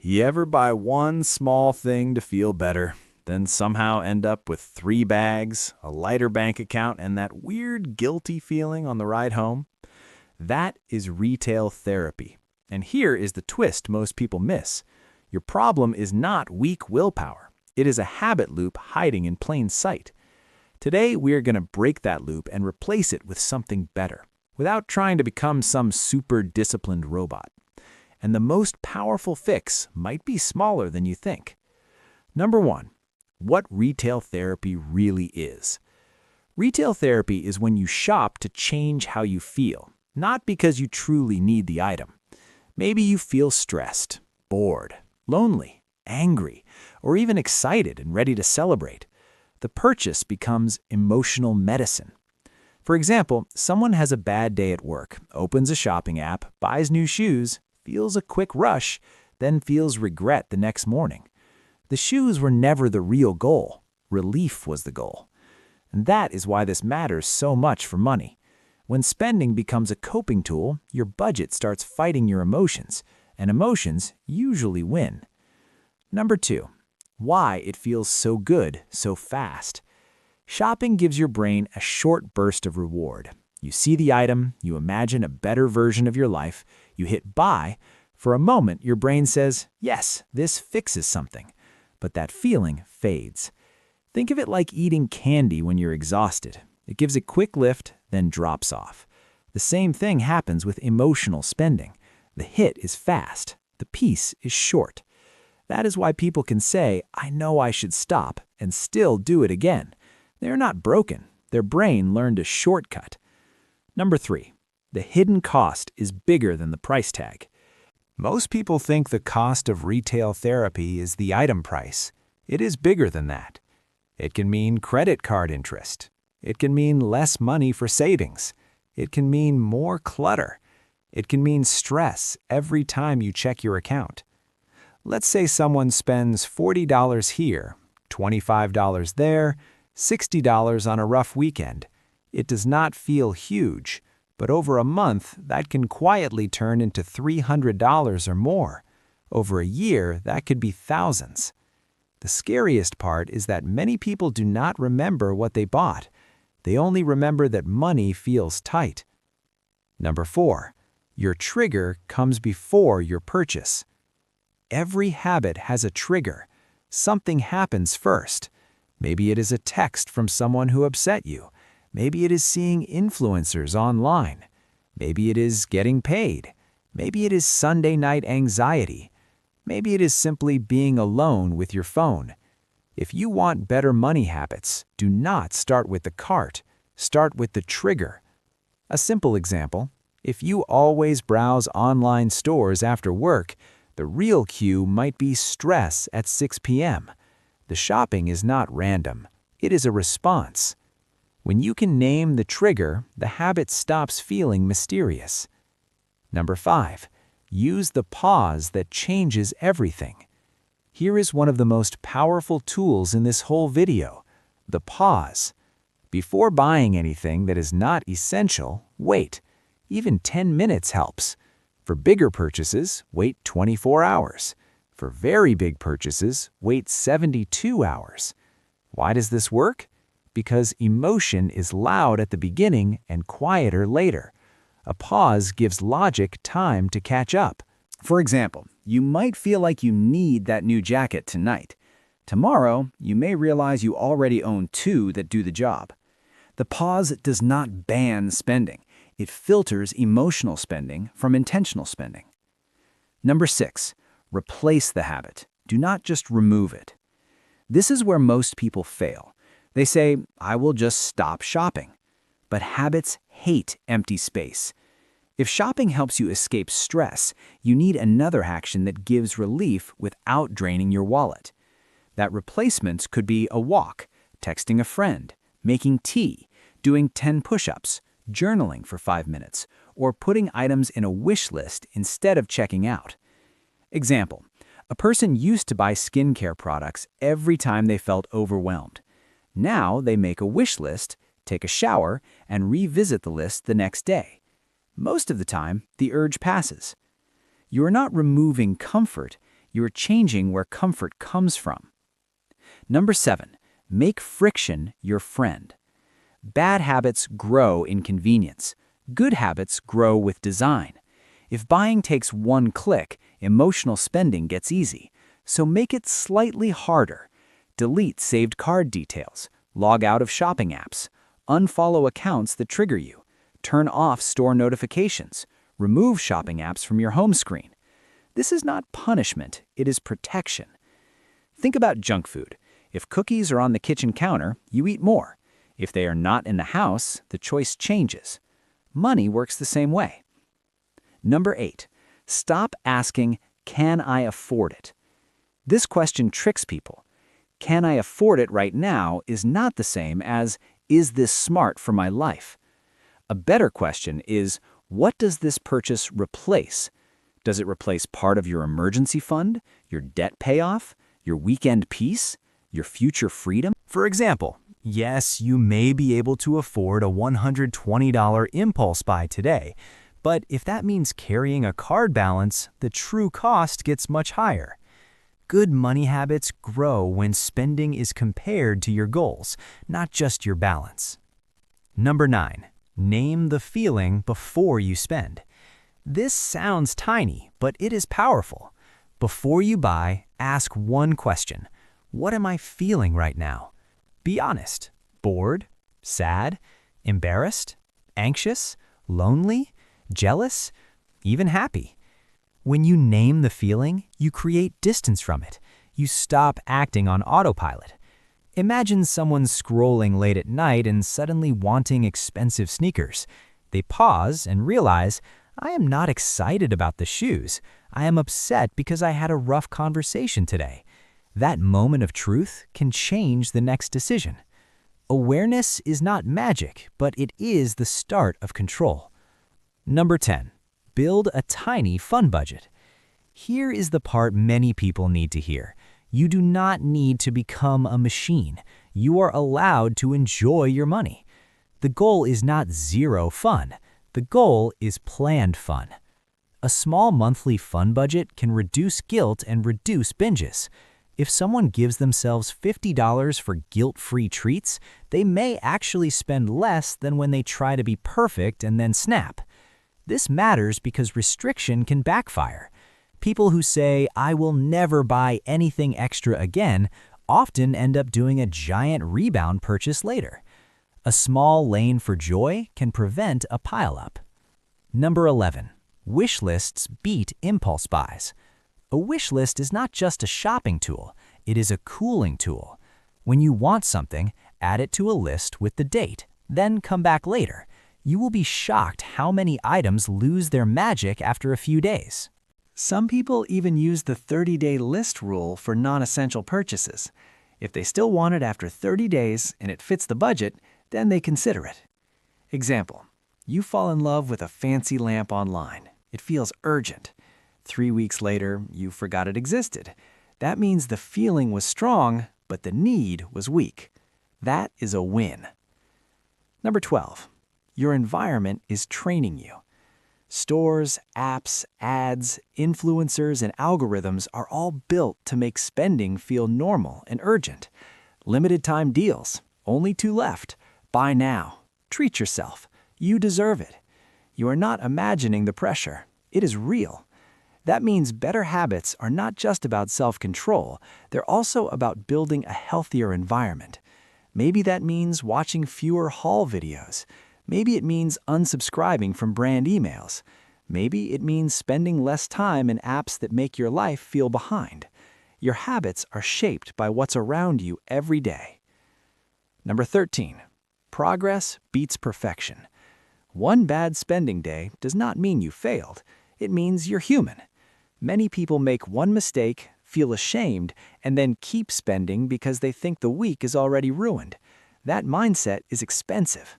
You ever buy one small thing to feel better, then somehow end up with 3 bags, a lighter bank account, and that weird guilty feeling on the ride home? That is retail therapy. And here is the twist most people miss. Your problem is not weak willpower. It is a habit loop hiding in plain sight. Today, we are going to break that loop and replace it with something better, without trying to become some super disciplined robot. And the most powerful fix might be smaller than you think. Number 1, what retail therapy really is. Retail therapy is when you shop to change how you feel, not because you truly need the item. Maybe you feel stressed, bored, lonely, angry, or even excited and ready to celebrate. The purchase becomes emotional medicine. For example, someone has a bad day at work, opens a shopping app, buys new shoes, feels a quick rush, then feels regret the next morning. The shoes were never the real goal. Relief was the goal. And that is why this matters so much for money. When spending becomes a coping tool, your budget starts fighting your emotions, and emotions usually win. Number 2, why it feels so good so fast. Shopping gives your brain a short burst of reward. You see the item, you imagine a better version of your life, you hit buy. For a moment, your brain says, yes, this fixes something. But that feeling fades. Think of it like eating candy when you're exhausted. It gives a quick lift, then drops off. The same thing happens with emotional spending. The hit is fast. The piece is short. That is why people can say, I know I should stop, and still do it again. They're not broken. Their brain learned a shortcut. Number 3, the hidden cost is bigger than the price tag. Most people think the cost of retail therapy is the item price. It is bigger than that. It can mean credit card interest. It can mean less money for savings. It can mean more clutter. It can mean stress every time you check your account. Let's say someone spends $40 here, $25 there, $60 on a rough weekend. It does not feel huge, but over a month, that can quietly turn into $300 or more. Over a year, that could be thousands. The scariest part is that many people do not remember what they bought. They only remember that money feels tight. Number 4, your trigger comes before your purchase. Every habit has a trigger. Something happens first. Maybe it is a text from someone who upset you. Maybe it is seeing influencers online. Maybe it is getting paid. Maybe it is Sunday night anxiety. Maybe it is simply being alone with your phone. If you want better money habits, do not start with the cart. Start with the trigger. A simple example, if you always browse online stores after work, the real cue might be stress at 6 p.m. The shopping is not random. It is a response. When you can name the trigger, the habit stops feeling mysterious. Number 5, use the pause that changes everything. Here is one of the most powerful tools in this whole video, the pause. Before buying anything that is not essential, wait. Even 10 minutes helps. For bigger purchases, wait 24 hours. For very big purchases, wait 72 hours. Why does this work? Because emotion is loud at the beginning and quieter later. A pause gives logic time to catch up. For example, you might feel like you need that new jacket tonight. Tomorrow, you may realize you already own 2 that do the job. The pause does not ban spending. It filters emotional spending from intentional spending. Number 6, replace the habit. Do not just remove it. This is where most people fail. They say, I will just stop shopping. But habits hate empty space. If shopping helps you escape stress, you need another action that gives relief without draining your wallet. That replacement could be a walk, texting a friend, making tea, doing 10 push-ups, journaling for 5 minutes, or putting items in a wish list instead of checking out. Example, a person used to buy skincare products every time they felt overwhelmed. Now they make a wish list, take a shower, and revisit the list the next day. Most of the time, the urge passes. You are not removing comfort, You are changing where comfort comes from. Number 7, make friction your friend. Bad habits grow in convenience. Good habits grow with design. If buying takes one click, emotional spending gets easy. So make it slightly harder. Delete saved card details. Log out of shopping apps. Unfollow accounts that trigger you. Turn off store notifications. Remove shopping apps from your home screen. This is not punishment, it is protection. Think about junk food. If cookies are on the kitchen counter, you eat more. If they are not in the house, the choice changes. Money works the same way. Number 8, stop asking, can I afford it? This question tricks people. Can I afford it right now is not the same as, is this smart for my life? A better question is, what does this purchase replace? Does it replace part of your emergency fund, your debt payoff, your weekend peace, your future freedom? For example, yes, you may be able to afford a $120 impulse buy today, but if that means carrying a card balance, the true cost gets much higher. Good money habits grow when spending is compared to your goals, not just your balance. Number 9, name the feeling before you spend. This sounds tiny, but it is powerful. Before you buy, ask one question. What am I feeling right now? Be honest. Bored? Sad? Embarrassed? Anxious? Lonely? Jealous? Even happy? When you name the feeling, you create distance from it. You stop acting on autopilot. Imagine someone scrolling late at night and suddenly wanting expensive sneakers. They pause and realize, I am not excited about the shoes. I am upset because I had a rough conversation today. That moment of truth can change the next decision. Awareness is not magic, but it is the start of control. Number 10. Build a tiny fun budget. Here is the part many people need to hear. You do not need to become a machine. You are allowed to enjoy your money. The goal is not zero fun. The goal is planned fun. A small monthly fun budget can reduce guilt and reduce binges. If someone gives themselves $50 for guilt-free treats, they may actually spend less than when they try to be perfect and then snap. This matters because restriction can backfire. People who say, I will never buy anything extra again, often end up doing a giant rebound purchase later. A small lane for joy can prevent a pileup. Number 11. Wish lists beat impulse buys. A wish list is not just a shopping tool, it is a cooling tool. When you want something, add it to a list with the date, then come back later. You will be shocked how many items lose their magic after a few days. Some people even use the 30-day list rule for non-essential purchases. If they still want it after 30 days and it fits the budget, then they consider it. Example, you fall in love with a fancy lamp online. It feels urgent. 3 weeks later, you forgot it existed. That means the feeling was strong, but the need was weak. That is a win. Number 12. Your environment is training you. Stores, apps, ads, influencers, and algorithms are all built to make spending feel normal and urgent. Limited time deals, only 2 left. Buy now. Treat yourself. You deserve it. You are not imagining the pressure. It is real. That means better habits are not just about self-control, they're also about building a healthier environment. Maybe that means watching fewer haul videos. Maybe it means unsubscribing from brand emails. Maybe it means spending less time in apps that make your life feel behind. Your habits are shaped by what's around you every day. Number 13. Progress beats perfection. One bad spending day does not mean you failed. It means you're human. Many people make one mistake, feel ashamed, and then keep spending because they think the week is already ruined. That mindset is expensive.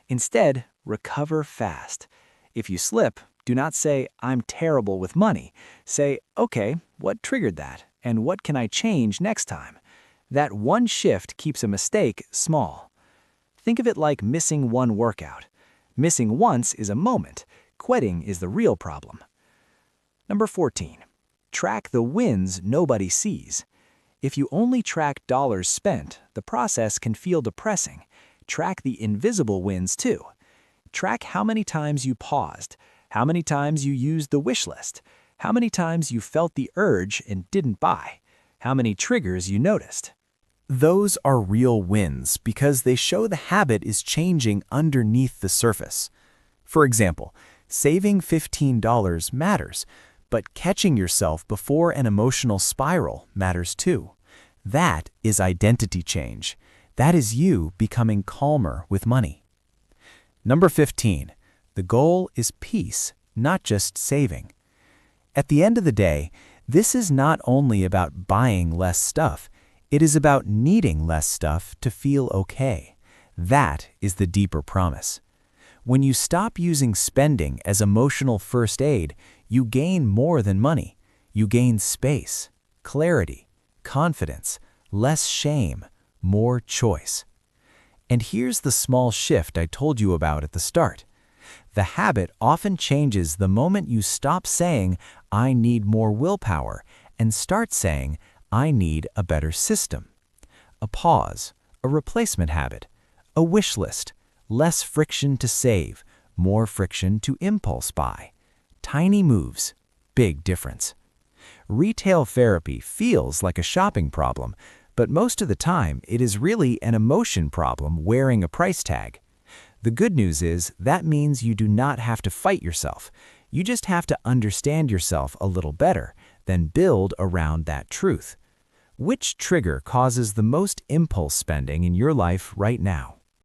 Instead, recover fast. If you slip, do not say, I'm terrible with money. Say, okay, what triggered that? And what can I change next time? That one shift keeps a mistake small. Think of it like missing one workout. Missing once is a moment. Quitting is the real problem. Number 14. Track the wins nobody sees. If you only track dollars spent, the process can feel depressing. Track the invisible wins too. Track how many times you paused, how many times you used the wish list, how many times you felt the urge and didn't buy, how many triggers you noticed. Those are real wins because they show the habit is changing underneath the surface. For example, saving $15 matters, but catching yourself before an emotional spiral matters too. That is identity change. That is you becoming calmer with money. Number 15. The goal is peace, not just saving. At the end of the day, this is not only about buying less stuff, it is about needing less stuff to feel okay. That is the deeper promise. When you stop using spending as emotional first aid, you gain more than money. You gain space, clarity, confidence, less shame, more choice. And here's the small shift I told you about at the start. The habit often changes the moment you stop saying, "I need more willpower," and start saying, "I need a better system." A pause, a replacement habit, a wish list, less friction to save, more friction to impulse buy. Tiny moves, big difference. Retail therapy feels like a shopping problem, but most of the time it is really an emotion problem wearing a price tag. The good news is that means you do not have to fight yourself. You just have to understand yourself a little better, then build around that truth. Which trigger causes the most impulse spending in your life right now?